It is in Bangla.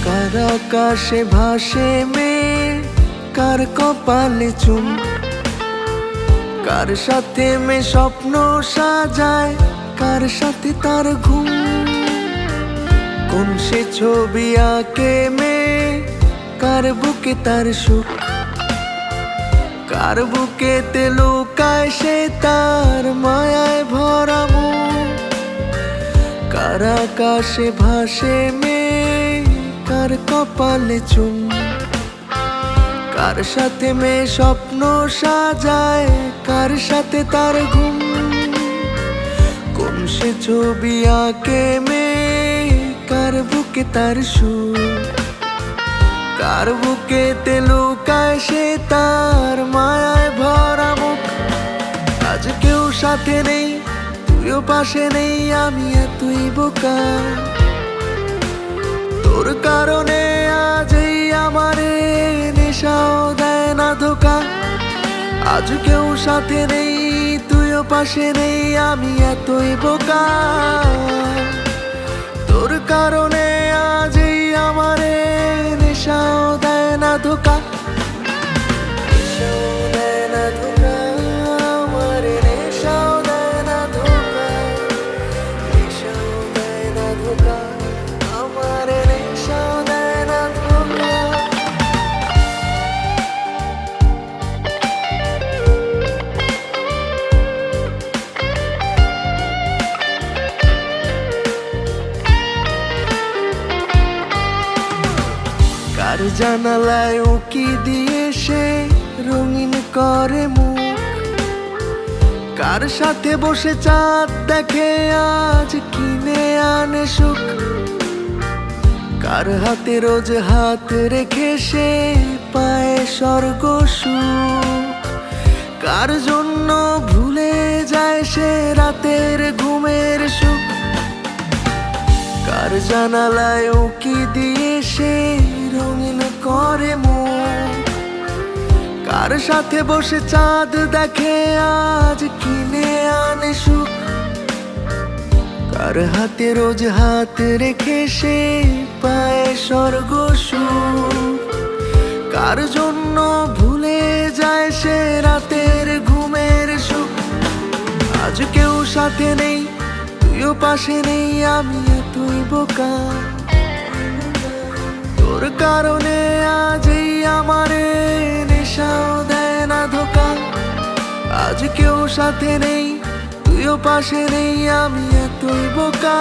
কার আকাশে ভাসে মেয়ে, কার কপালে চুম, কার সাথে মে স্বপ্ন সাজায়, কার সাথে তার ঘুম। কোন সে ছবি আঁকে মেয়ে, কার বুকে তার সুখ, কার বুকেতে লুকায় সে তার মায়ায় ভরা মন। কার আকাশে ভাসে মেয়ে, কার কপালে চুম, কার সাথে মে স্বপ্ন সাজায়, কার সাথে তার ঘুম। কোন সে ছবি আঁকে মেয়ে, কার বুকে তার সুর, কার বুকেতে লুকায় সে তার মায়ায় ভরা মুখ। আজ কেউ সাথে নেই, তুইও পাশে নেই, আমি এতই বোকা। তোর কারণে আজ এই আমারে নেশাও দেয় না ধোকা। আজ কেউ সাথে নেই, তুইও পাশে নেই, আমি এতই বোকা। তোর কারণে আজ এই আমারে নেশাও দেয় না ধোকা। নেশাও দেয় না ধোকা, আমারে নেশাও দেয় না ধোকা। নেশাও দেয় না ধোকা, আমারে নেশাও দেয় না ধোকা। কার জানালায় উকি দিয়ে সে রঙিন করে মুখ, কার সাথে বসে চাঁদ দেখে আজ কিনে আনে সুখ। কার হাতে রোজ হাত রেখে সে পায় স্বর্গ সুখ। কার জন্য ভুলে যায় সে রাতের ঘুমের সুখ। কার জানালায় উকি দিয়ে সে রঙিন করে মুখ, কার সাথে বসে চাঁদ দেখে আজ কিনে আনে সুখ। কার হাতে রোজ হাত রেখে সে পায় স্বর্গ সুখ। কার জন্য ভুলে যায় সে রাতের ঘুমের সুখ। আজ কেউ সাথে নেই, তুইও পাশে নেই, আমি এতই বোকা। তোর কারণে আজ এই আমারে নেশাও দেয় না ধোকা। আজ কেউ সাথে নেই, তুইও পাশে নেই, আমি এতই বোকা।